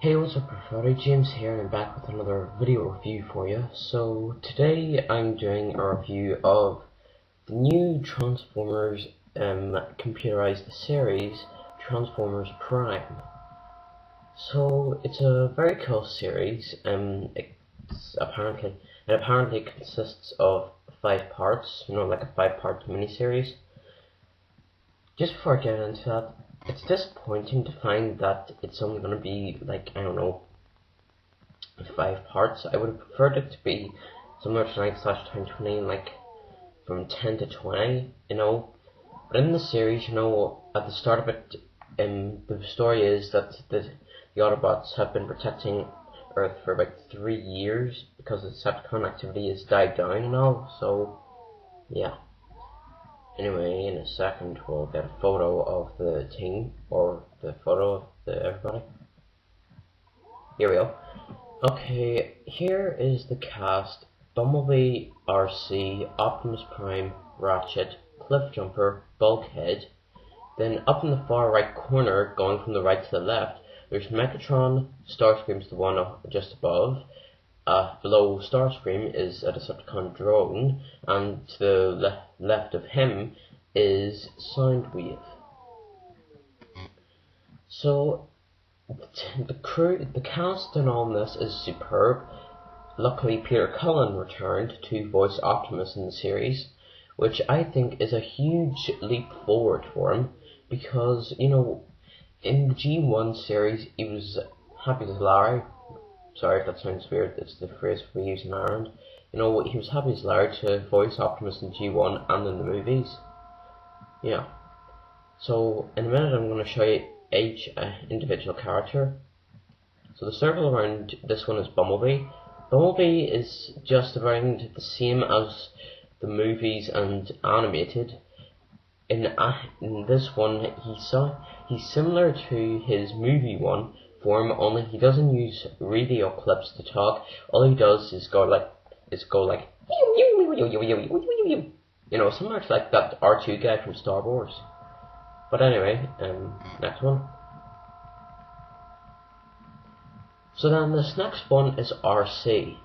Hey, what's up everybody, James here and I'm back with another video review for you. So today I'm doing a review of the new Transformers computerized series, Transformers Prime. So it's a very cool series. It apparently consists of 5 parts, like a 5-part miniseries. Just before I get into that, it's disappointing to find that it's only going to be like, I don't know, 5 parts. I would have preferred it to be somewhere tonight/2020, like from 10 to 20, But in the series, at the start of it, the story is that the Autobots have been protecting Earth for about 3 years because the Decepticon activity has died down and all, so yeah. Anyway, in a second we'll get a photo of the team, or the photo of everybody. Here we go. Okay, here is the cast: Bumblebee, RC, Optimus Prime, Ratchet, Cliffjumper, Bulkhead. Then up in the far right corner, going from the right to the left, there's Megatron. Starscream's the one just above. Below Starscream is a Decepticon drone, and to the left of him is Soundwave. So the cast in all this is superb. Luckily, Peter Cullen returned to voice Optimus in the series, which I think is a huge leap forward for him, because in the G1 series he was happy as Larry. Sorry if that sounds weird, it's the phrase we use in Ireland. He was happy as Larry to voice Optimus in G1 and in the movies. Yeah. So, in a minute I'm going to show you each individual character. So the circle around this one is Bumblebee. Bumblebee is just around the same as the movies and animated. In this one, he's similar to his movie one form, only he doesn't use radio clips to talk. All he does is go like similar to like that R2 guy from Star Wars. But anyway, next one. So then this next one is RC.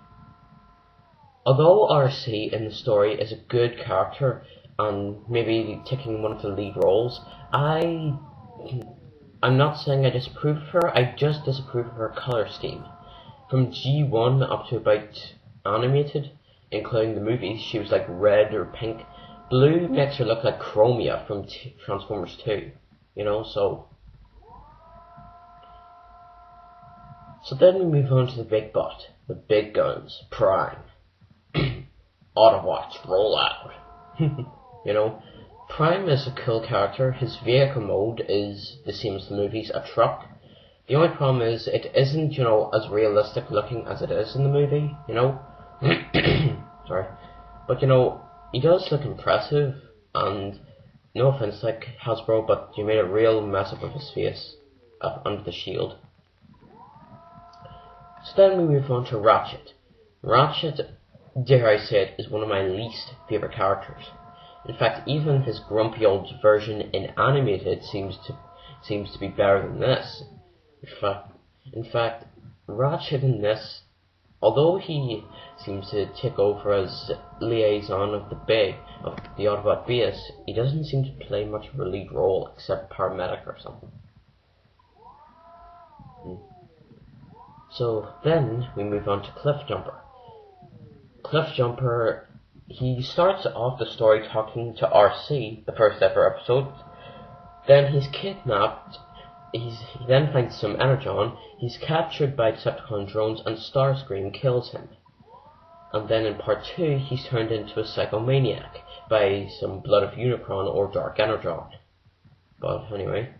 Although RC in the story is a good character and maybe taking one of the lead roles, I'm not saying I disapprove of her, I just disapprove of her colour scheme. From G1 up to about animated, including the movies, she was like red or pink. Blue makes her look like Chromia from Transformers 2, So then we move on to the big butt, the big guns, Prime. Autobots, roll out. Prime is a cool character. His vehicle mode is the same as the movies, a truck. The only problem is it isn't, as realistic looking as it is in the movie, Sorry. But, he does look impressive, and no offense, like Hasbro, but you made a real mess up of his face under the shield. So then we move on to Ratchet. Ratchet, dare I say it, is one of my least favourite characters. In fact, even his grumpy old version in animated seems to be better than this. In fact, Ratchet in this, although he seems to take over as liaison of the Autobot base, he doesn't seem to play much of a lead role except paramedic or something. So then we move on to Cliffjumper. Cliffjumper, he starts off the story talking to RC, the first ever episode. Then he's kidnapped. He then finds some energon. He's captured by Decepticon drones, and Starscream kills him. And then in part 2, he's turned into a psychomaniac by some blood of Unicron or Dark Energon. But anyway.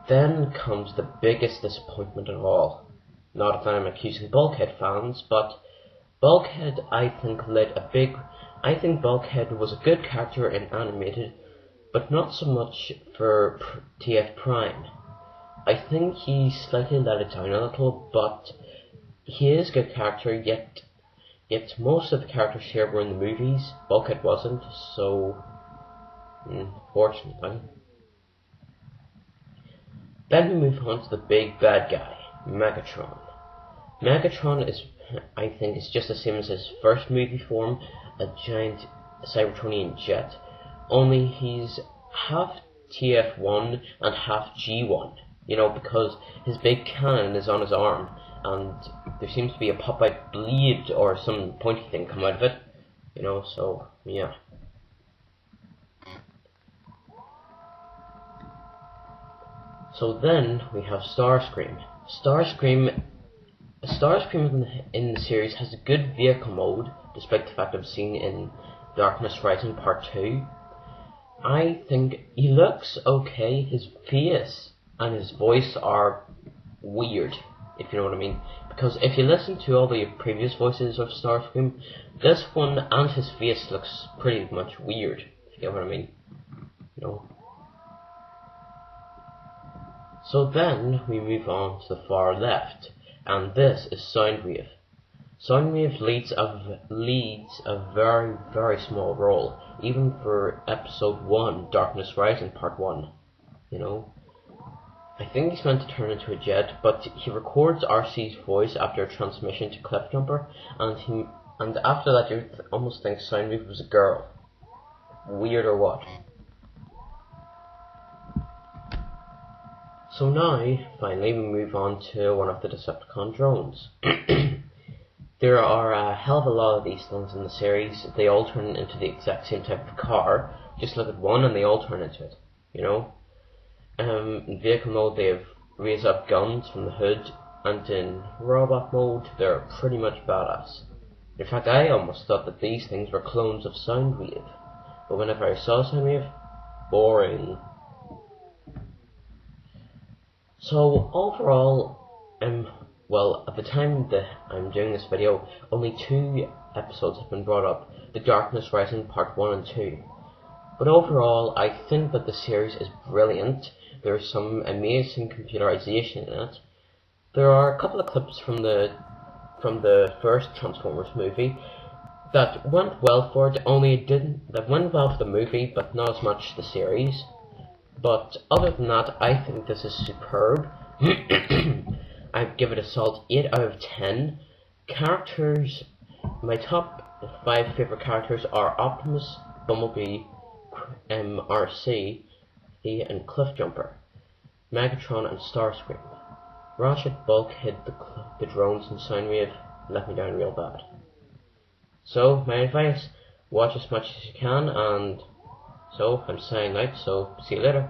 Then comes the biggest disappointment of all. Not that I'm accusing Bulkhead fans, but Bulkhead I think Bulkhead was a good character in animated, but not so much for TF Prime. I think he slightly let it down a little, but he is a good character, yet most of the characters here were in the movies. Bulkhead wasn't, so fortunately. Then we move on to the big bad guy, Megatron. Megatron is, I think, is just the same as his first movie form, a giant Cybertronian jet, only he's half TF1 and half G1, you know, because his big cannon is on his arm, and there seems to be a pop-out blade or some pointy thing come out of it, you know, so, yeah. So then we have Starscream. Starscream in the series has a good vehicle mode, despite the fact I've seen in Darkness Rising Part 2. I think he looks okay. His face and his voice are weird, if you know what I mean. Because if you listen to all the previous voices of Starscream, this one and his face looks pretty much weird, if you get what I mean. You know. So then we move on to the far left, and this is Soundwave. Soundwave leads a very, very small role, even for episode 1, Darkness Rising Part 1, you know. I think he's meant to turn into a jet, but he records RC's voice after a transmission to Cliffjumper, and after that you almost think Soundwave was a girl. Weird or what? So now, finally, we move on to one of the Decepticon drones. There are a hell of a lot of these things in the series. They all turn into the exact same type of car. Just look at one and they all turn into it, you know? In vehicle mode they have raised up guns from the hood, and in robot mode they're pretty much badass. In fact, I almost thought that these things were clones of Soundwave, but whenever I saw Soundwave, boring. So overall, well, at the time that I'm doing this video, only 2 episodes have been brought up, The Darkness Rising Part 1 and 2. But overall, I think that the series is brilliant. There's some amazing computerization in it. There are a couple of clips from the first Transformers movie that went well for it, that went well for the movie, but not as much the series. But other than that, I think this is superb. I'd give it a solid 8 out of 10. Characters, my top 5 favorite characters are Optimus, Bumblebee, RC, and Cliffjumper, Megatron, and Starscream. Ratchet, Bulkhead, the drones, and Soundwave let me down real bad. So, my advice, watch as much as you can, and so I'm signing out, so see you later.